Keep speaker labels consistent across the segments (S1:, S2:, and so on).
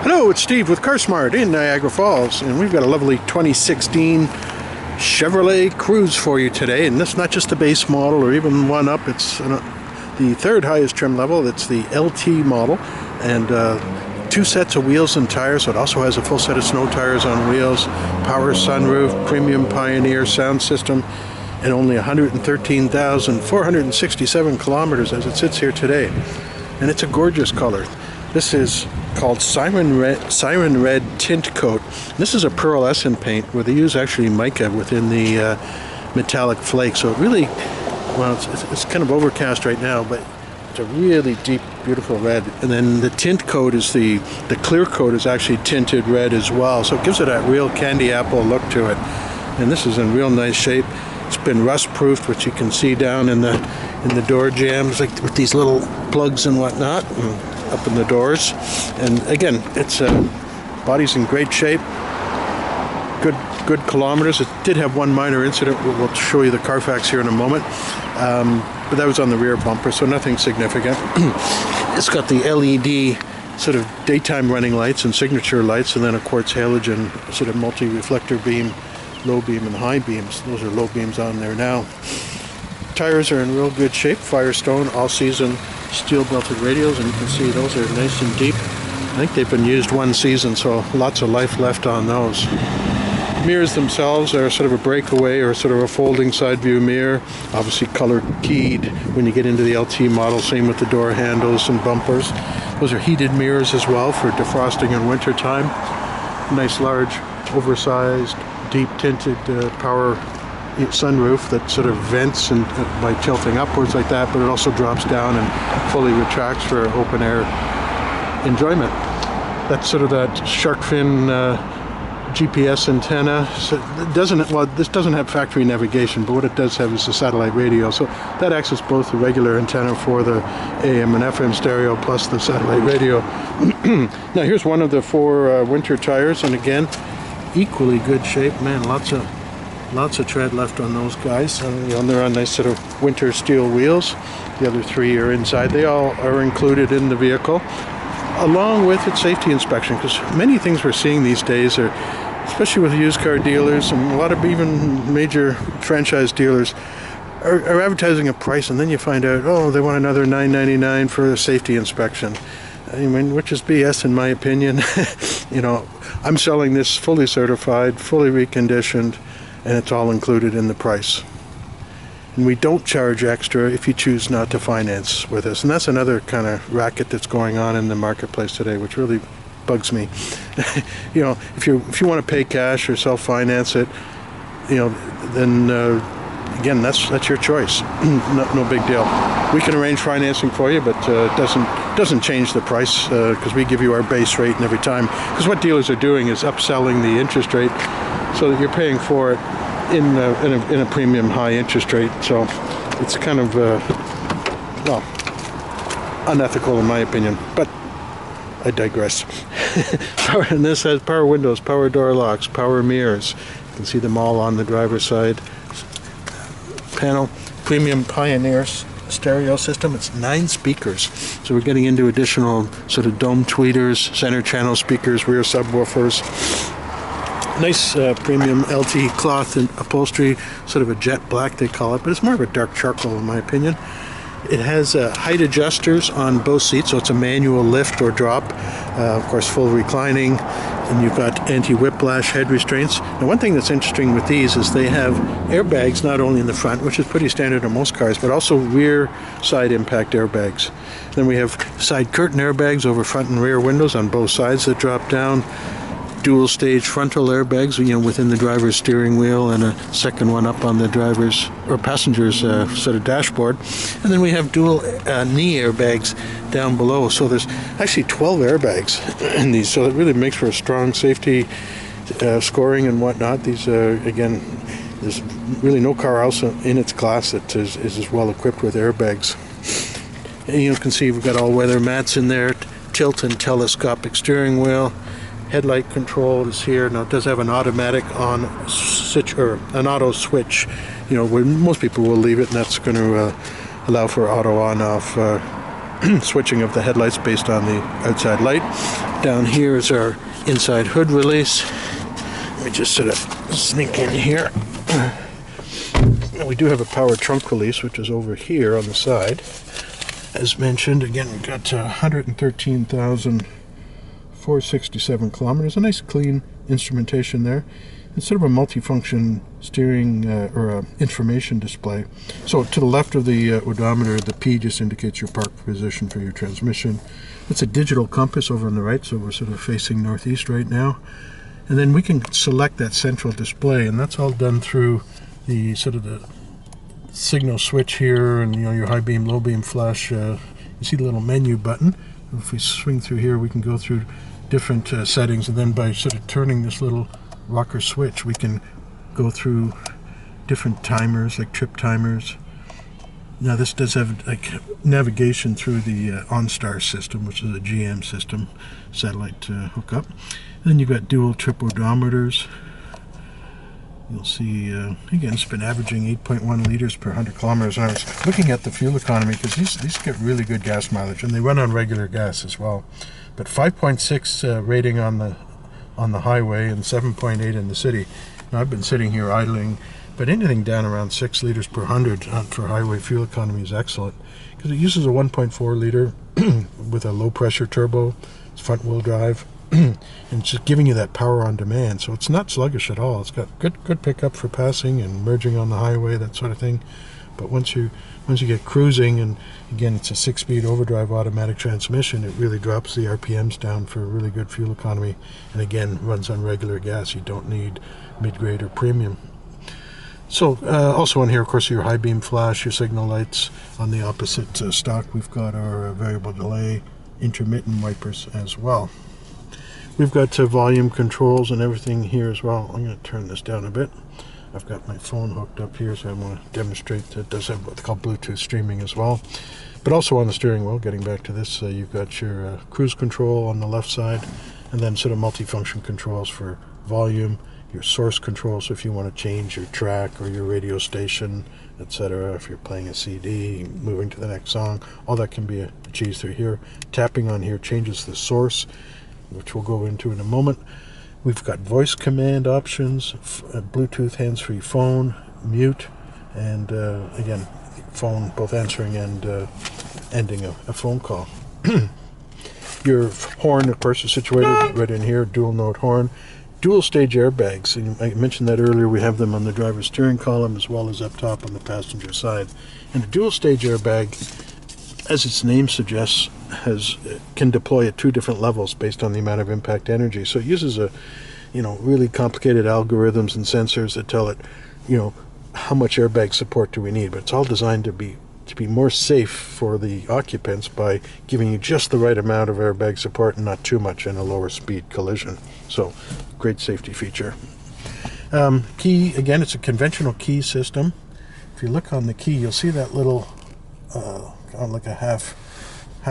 S1: Hello, it's Steve with CarSmart in Niagara Falls, and we've got a lovely 2016 Chevrolet CRUZE for you today. And that's not just a base model or even one up, it's the third highest trim level. It's the LT model, and two sets of wheels and tires. So it also has a full set of snow tires on wheels, power sunroof, premium Pioneer sound system, and only 113,467 kilometers as it sits here today. And it's a gorgeous color. This is called Siren Red Tint Coat. This is a pearlescent paint where they use actually mica within the metallic flake. So it really, well, it's kind of overcast right now, but it's a really deep, beautiful red. And then the tint coat is the clear coat is actually tinted red as well. So it gives it a real candy apple look to it. And this is in real nice shape. It's been rust-proofed, which you can see down in the door jambs, like with these little plugs and whatnot. Up in the doors, and again, it's body's in great shape, good kilometers. It did have one minor incident. We'll show you the Carfax here in a moment, but that was on the rear bumper, so nothing significant. It's got the LED sort of daytime running lights and signature lights, and then a quartz halogen sort of multi-reflector beam, low beam and high beams. Those are low beams on there now. Tires are in real good shape, Firestone all-season steel belted radials, and you can see those are nice and deep. I think they've been used one season, so lots of life left on those. Mirrors themselves are sort of a breakaway or sort of a folding side view mirror, obviously color keyed when you get into the LT model. Same with the door handles and bumpers. Those are heated mirrors as well for defrosting in winter time. Nice large oversized deep tinted power sunroof that sort of vents and by tilting upwards like that, but it also drops down and fully retracts for open air enjoyment. That's sort of that shark fin GPS antenna. So it doesn't, well, this doesn't have factory navigation, but what it does have is a satellite radio. So that acts as both the regular antenna for the AM and FM stereo plus the satellite radio. Now here's one of the four winter tires, and again, equally good shape. Man, lots of tread left on those guys. They're on nice sort of winter steel wheels. The other three are inside. They all are included in the vehicle, along with its safety inspection, because many things we're seeing these days are, especially with used car dealers and a lot of even major franchise dealers, are advertising a price, and then you find out, oh, they want another $9.99 for a safety inspection. I mean, which is BS in my opinion. I'm selling this fully certified, fully reconditioned, and it's all included in the price. And we don't charge extra if you choose not to finance with us. And that's another kind of racket that's going on in the marketplace today, which really bugs me. If you want to pay cash or self-finance it, then again, that's your choice. No big deal. We can arrange financing for you, but it doesn't change the price because we give you our base rate and every time. Because what dealers are doing is upselling the interest rate, so that you're paying for it in a premium high interest rate. So it's kind of unethical in my opinion, but I digress. And this has power windows, power door locks, power mirrors. You can see them all on the driver's side panel. Premium Pioneer stereo system. It's 9 speakers, so we're getting into additional sort of dome tweeters, center channel speakers, rear subwoofers. Nice premium LT cloth and upholstery, sort of a jet black they call it, but it's more of a dark charcoal in my opinion. It has height adjusters on both seats, so it's a manual lift or drop. Of course, full reclining, and you've got anti-whiplash head restraints. Now, one thing that's interesting with these is they have airbags not only in the front, which is pretty standard on most cars, but also rear side impact airbags. Then we have side curtain airbags over front and rear windows on both sides that drop down. Dual stage frontal airbags, within the driver's steering wheel, and a second one up on the driver's or passenger's sort of dashboard. And then we have dual knee airbags down below. So there's actually 12 airbags in these. So it really makes for a strong safety scoring and whatnot. These again, there's really no car else in its class that is as well equipped with airbags. And you can see we've got all-weather mats in there, tilt and telescopic steering wheel. Headlight control is here. Now it does have an automatic on switch, or an auto switch, where most people will leave it, and that's going to allow for auto on-off switching of the headlights based on the outside light. Down here is our inside hood release. Let me just sort of sneak in here. We do have a power trunk release, which is over here on the side. As mentioned, again, we've got 113,467 kilometers. A nice clean instrumentation there. It's sort of a multifunction steering or information display. So to the left of the odometer, the P just indicates your park position for your transmission. It's a digital compass over on the right, so we're sort of facing northeast right now. And then we can select that central display, and that's all done through the sort of the signal switch here, and your high beam, low beam flash. You see the little menu button. If we swing through here, we can go through different settings, and then by sort of turning this little rocker switch, we can go through different timers, like trip timers. Now this does have like navigation through the OnStar system, which is a GM system, satellite hookup. Then you've got dual trip odometers. You'll see, again, it's been averaging 8.1 liters per 100 kilometers. And I was looking at the fuel economy because these get really good gas mileage, and they run on regular gas as well. But 5.6 rating on the highway and 7.8 in the city. Now, I've been sitting here idling, but anything down around 6 liters per 100 for highway fuel economy is excellent because it uses a 1.4 liter with a low pressure turbo. It's front wheel drive. And it's just giving you that power on demand, so it's not sluggish at all. It's got good pickup for passing and merging on the highway, that sort of thing. But once you get cruising, and again, it's a 6-speed overdrive automatic transmission, it really drops the RPMs down for really good fuel economy. And again, runs on regular gas. You don't need mid-grade or premium. So also on here, of course, your high beam flash, your signal lights. On the opposite stock, we've got our variable delay intermittent wipers as well. We've got volume controls and everything here as well. I'm going to turn this down a bit. I've got my phone hooked up here, so I want to demonstrate that it does have what's called Bluetooth streaming as well. But also on the steering wheel, getting back to this, you've got your cruise control on the left side, and then sort of multifunction controls for volume, your source control, so if you want to change your track or your radio station, etc., if you're playing a CD, moving to the next song, all that can be achieved through here. Tapping on here changes the source, which we'll go into in a moment. We've got voice command options, Bluetooth hands-free phone, mute, and again, phone, both answering and ending a phone call. Your horn, of course, is situated right in here, dual note horn. Dual stage airbags, and I mentioned that earlier, we have them on the driver's steering column as well as up top on the passenger side. And the dual stage airbag, as its name suggests, can deploy at 2 different levels based on the amount of impact energy. So it uses really complicated algorithms and sensors that tell it, how much airbag support do we need. But it's all designed to be more safe for the occupants by giving you just the right amount of airbag support and not too much in a lower speed collision. So great safety feature. Key, again, it's a conventional key system. If you look on the key, you'll see that little like a half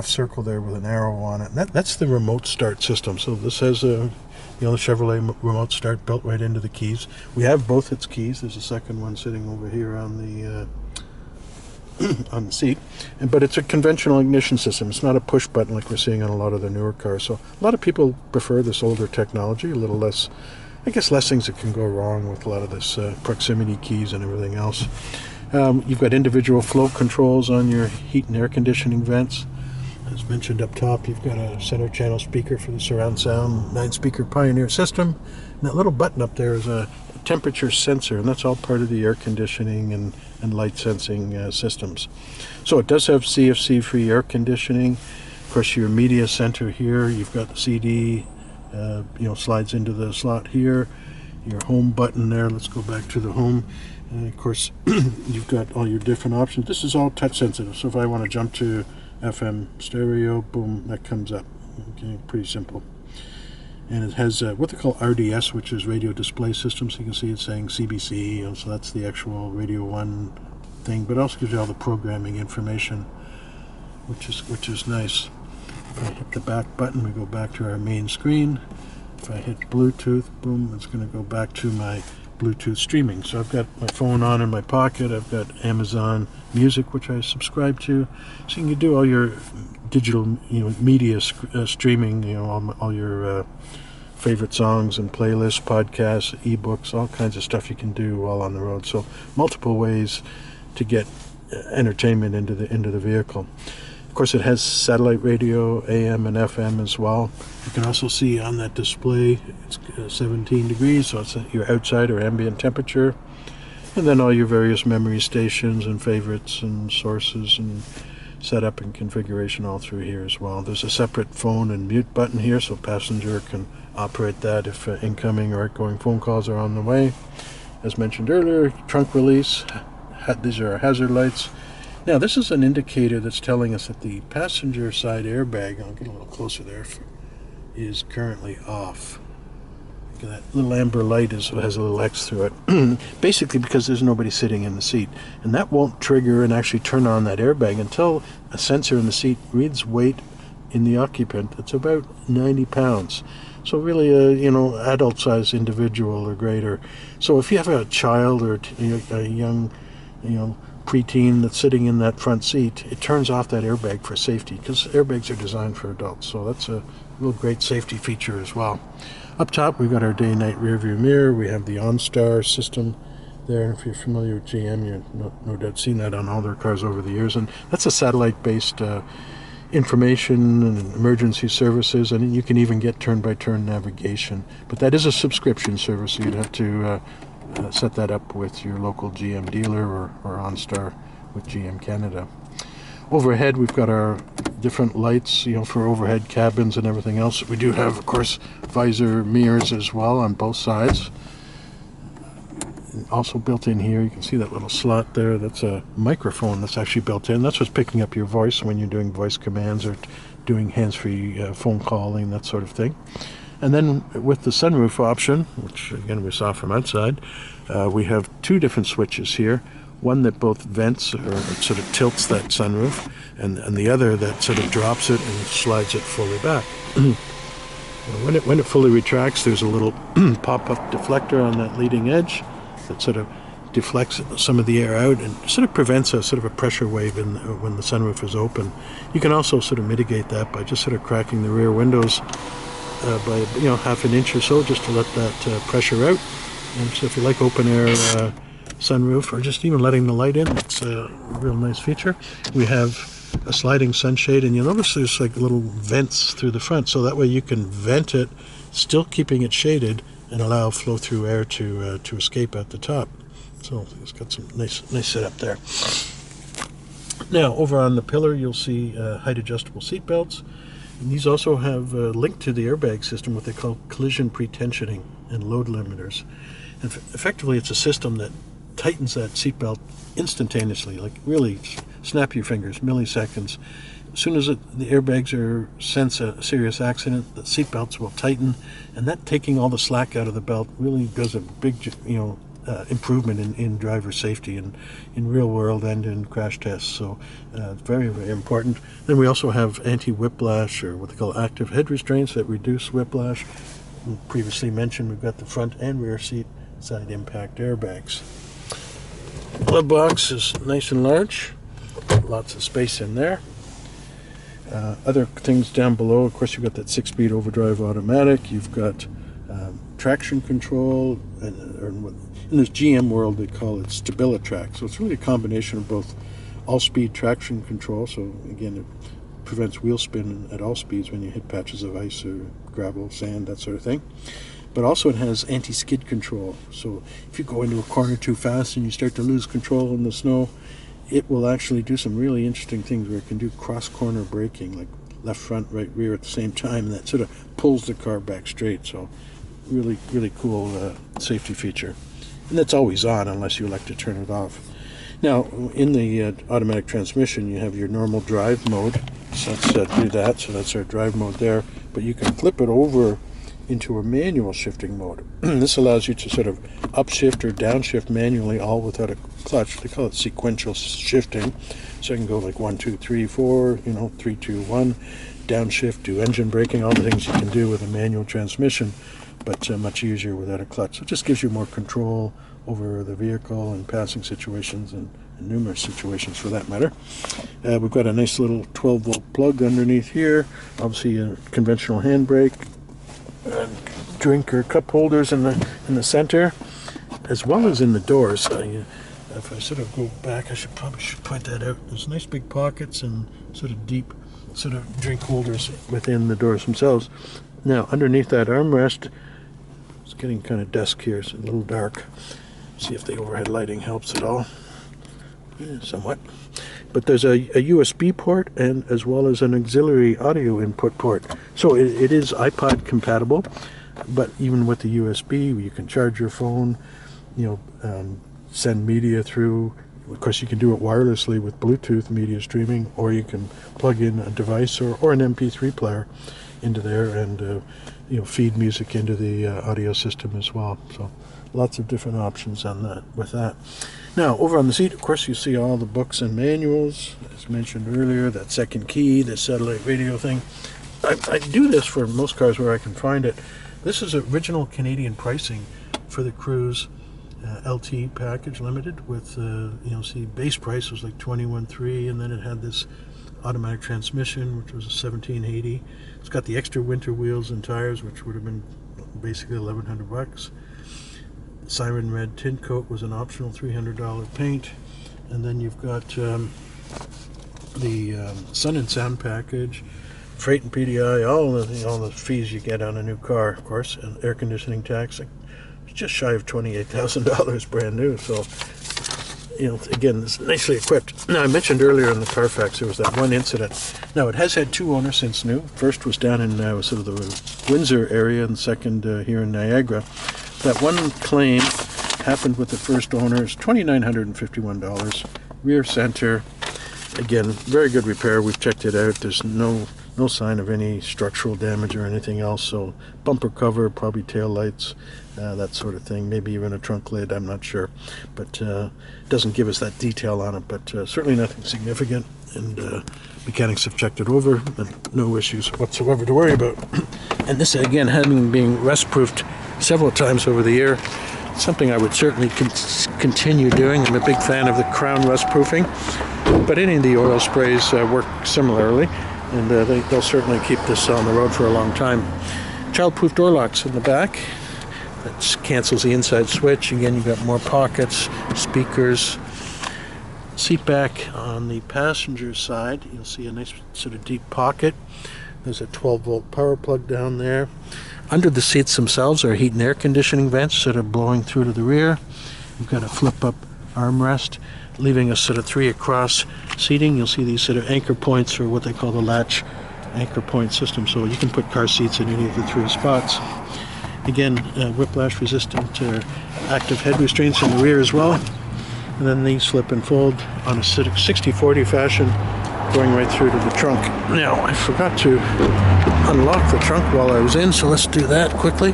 S1: circle there with an arrow on it. And that's the remote start system. So this has the Chevrolet remote start built right into the keys. We have both its keys. There's a second one sitting over here on the on the seat, but it's a conventional ignition system. It's not a push button like we're seeing on a lot of the newer cars. So a lot of people prefer this older technology, a little less, I guess, less things that can go wrong with a lot of this proximity keys and everything else. You've got individual flow controls on your heat and air conditioning vents. As mentioned up top, you've got a center channel speaker for the surround sound, 9-speaker Pioneer system. And that little button up there is a temperature sensor, and that's all part of the air conditioning and light sensing systems. So it does have CFC-free air conditioning. Of course, your media center here, you've got the CD, slides into the slot here. Your home button there, let's go back to the home. And of course, you've got all your different options. This is all touch sensitive, so if I want to jump to FM stereo, boom, that comes up. Okay, pretty simple. And it has what they call RDS, which is radio display system. So you can see it's saying CBC, so that's the actual Radio 1 thing. But it also gives you all the programming information, which is nice. If I hit the back button, we go back to our main screen. If I hit Bluetooth, boom, it's going to go back to my Bluetooth streaming. So I've got my phone on in my pocket. I've got Amazon Music, which I subscribe to. So you can do all your digital, media streaming. All your favorite songs and playlists, podcasts, ebooks, all kinds of stuff you can do while on the road. So multiple ways to get entertainment into the vehicle. Of course, it has satellite radio, AM and FM as well. You can also see on that display it's 17 degrees, so it's your outside or ambient temperature. And then all your various memory stations and favorites and sources and setup and configuration all through here as well. There's a separate phone and mute button here, so passenger can operate that if incoming or outgoing phone calls are on the way. As mentioned earlier, trunk release. These are our hazard lights. Now this is an indicator that's telling us that the passenger side airbag, I'll get a little closer there, is currently off. That little amber light has a little X through it. Basically because there's nobody sitting in the seat. And that won't trigger and actually turn on that airbag until a sensor in the seat reads weight in the occupant. It's about 90 pounds. So really adult-sized individual or greater. So if you have a child or a young, preteen that's sitting in that front seat, it turns off that airbag for safety, because airbags are designed for adults. So that's a real great safety feature as well. Up top, we've got our day-night rear-view mirror. We have the OnStar system there. If you're familiar with GM, you've no doubt seen that on all their cars over the years. And that's a satellite-based information and emergency services, and you can even get turn-by-turn navigation. But that is a subscription service, so you'd have to set that up with your local GM dealer or OnStar with GM Canada. Overhead, we've got our different lights, for overhead cabins and everything else. We do have, of course, visor mirrors as well on both sides. Also built in here, you can see that little slot there. That's a microphone that's actually built in. That's what's picking up your voice when you're doing voice commands or doing hands-free phone calling, that sort of thing. And then with the sunroof option, which again we saw from outside, we have two different switches here. One that both vents or sort of tilts that sunroof, and the other that sort of drops it and slides it fully back. When it fully retracts, there's a little pop-up deflector on that leading edge that sort of deflects some of the air out and sort of prevents a sort of a pressure wave when the sunroof is open. You can also sort of mitigate that by just sort of cracking the rear windows by half an inch or so, just to let that pressure out. And so if you like open air sunroof, or just even letting the light in, it's a real nice feature. We have a sliding sunshade, and you'll notice there's like little vents through the front, so that way you can vent it, still keeping it shaded, and allow flow-through air to escape at the top. So it's got some nice setup there. Now over on the pillar, you'll see height-adjustable seat belts. And these also have linked to the airbag system what they call collision pretensioning and load limiters. And effectively, it's a system that tightens that seatbelt instantaneously, like really snap your fingers, milliseconds. As soon as the airbags sense a serious accident, the seatbelts will tighten, and that taking all the slack out of the belt really does a big improvement in driver safety in real world and in crash tests. So very, very important. Then we also have anti-whiplash, or what they call active head restraints, that reduce whiplash. We previously mentioned we've got the front and rear seat side impact airbags. Glove box is nice and large, lots of space in there. Other things down below, of course, you've got that 6-speed overdrive automatic. You've got traction control, and in this GM world they call it StabiliTrak. So it's really a combination of both all-speed traction control, so again it prevents wheel spin at all speeds when you hit patches of ice or gravel, sand, that sort of thing. But also it has anti-skid control, so if you go into a corner too fast and you start to lose control in the snow, it will actually do some really interesting things where it can do cross-corner braking, like left front, right rear at the same time, and that sort of pulls the car back straight. So really, really cool safety feature. And that's always on unless you elect to turn it off. Now, in the automatic transmission, you have your normal drive mode. So let's do that. So that's our drive mode there. But you can flip it over into a manual shifting mode. This allows you to sort of upshift or downshift manually, all without a clutch. They call it sequential shifting. So you can go like 1, 2, 3, 4, 3, 2, 1, downshift, do engine braking, all the things you can do with a manual transmission. but much easier without a clutch. So it just gives you more control over the vehicle in passing situations and numerous situations for that matter. We've got a nice little 12-volt plug underneath here. Obviously a conventional handbrake. Drink or cup holders in the center, as well as in the doors. If I sort of go back, I should point that out. There's nice big pockets and sort of deep sort of drink holders within the doors themselves. Now, underneath that armrest, it's getting kind of dusk here. It's a little dark. See if the overhead lighting helps at all. Yeah, somewhat. But there's a USB port and as well as an auxiliary audio input port. So it is iPod compatible, but even with the USB, you can charge your phone, send media through. Of course, you can do it wirelessly with Bluetooth media streaming, or you can plug in a device or an MP3 player into there and feed music into the audio system as well. So lots of different options on that with that. Now, over on the seat, of course, you see all the books and manuals. As mentioned earlier, that second key, the satellite radio thing. I do this for most cars where I can find it. This is original Canadian pricing for the CRUZE LT package limited with, see, base price was like $21,300, and then it had this automatic transmission, which was $1,780. It's got the extra winter wheels and tires, which would have been basically $1,100. Siren Red tint coat was an optional $300 paint, and then you've got the Sun and Sound package, freight and PDI, all the fees you get on a new car, of course, and air conditioning tax. It's just shy of $28,000 brand new. So, again, it's nicely equipped. Now, I mentioned earlier in the Carfax there was that one incident. Now, it has had two owners since new. First was down in sort of the Windsor area, and second here in Niagara. That one claim happened with the first owner. It's $2,951. Rear center. Again, very good repair. We've checked it out. There's no sign of any structural damage or anything else. So bumper cover, probably tail lights, that sort of thing. Maybe even a trunk lid, I'm not sure. But it doesn't give us that detail on it. But certainly nothing significant. And mechanics have checked it over. And no issues whatsoever to worry about. And this, again, having been rust-proofed several times over the year, something I would certainly continue doing. I'm a big fan of the crown rust proofing, but any of the oil sprays work similarly, and they'll certainly keep this on the road for a long time. Child-proof door locks in the back. That cancels the inside switch. Again, you've got more pockets, speakers. Seat back on the passenger side, you'll see a nice sort of deep pocket. There's a 12-volt power plug down there. Under the seats themselves are heat and air conditioning vents that are blowing through to the rear. You've got a flip-up armrest, leaving a sort of 3 across seating. You'll see these sort of anchor points, or what they call the latch anchor point system, so you can put car seats in any of the 3 spots. Again, whiplash resistant active head restraints in the rear as well. And then these flip and fold on a 60/40 fashion, going right through to the trunk. Now, I forgot to unlock the trunk while I was in, so let's do that quickly.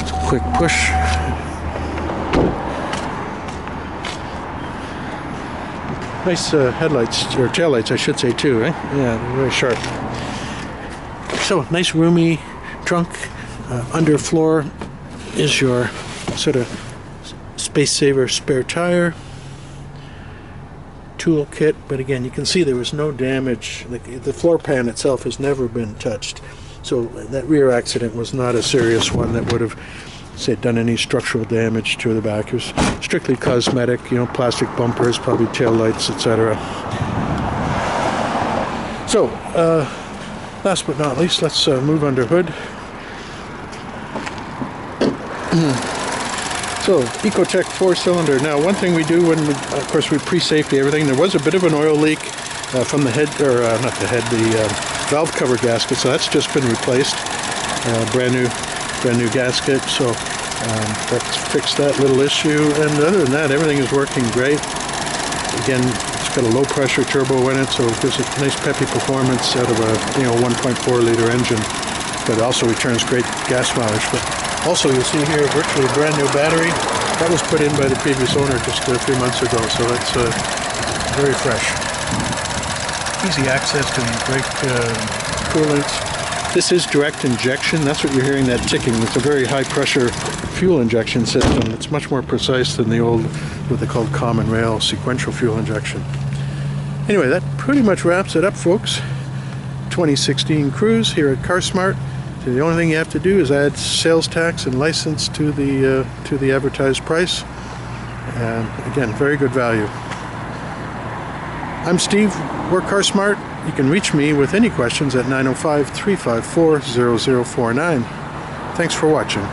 S1: It's a quick push. Nice headlights, or taillights I should say too, eh? Yeah, very sharp. So, nice roomy trunk. Under floor is your sort of space saver spare tire. Tool kit, but again, you can see there was no damage. The floor pan itself has never been touched, so that rear accident was not a serious one that would have, say, done any structural damage to the back. It was strictly cosmetic, plastic bumpers, probably tail lights, etc. So, last but not least, let's move under hood. So, Ecotech 4-cylinder. Now, one thing we do when, of course, we pre-safety everything, there was a bit of an oil leak from the head, or not the head, the valve cover gasket, so that's just been replaced. Brand new gasket, so that's fixed that little issue, and other than that, everything is working great. Again, it's got a low-pressure turbo in it, so it gives a nice peppy performance out of a 1.4-liter engine, but also returns great gas mileage. But also, you'll see here virtually a brand new battery. That was put in by the previous owner just 3 months ago, so that's very fresh. Easy access to the brake coolants. This is direct injection. That's what you're hearing, that ticking. It's a very high pressure fuel injection system. It's much more precise than the old, what they called common rail sequential fuel injection. Anyway, that pretty much wraps it up, folks. 2016 Cruze here at CarSmart. So the only thing you have to do is add sales tax and license to the advertised price. And again, very good value. I'm Steve, we're CarSmart. You can reach me with any questions at 905-354-0049. Thanks for watching.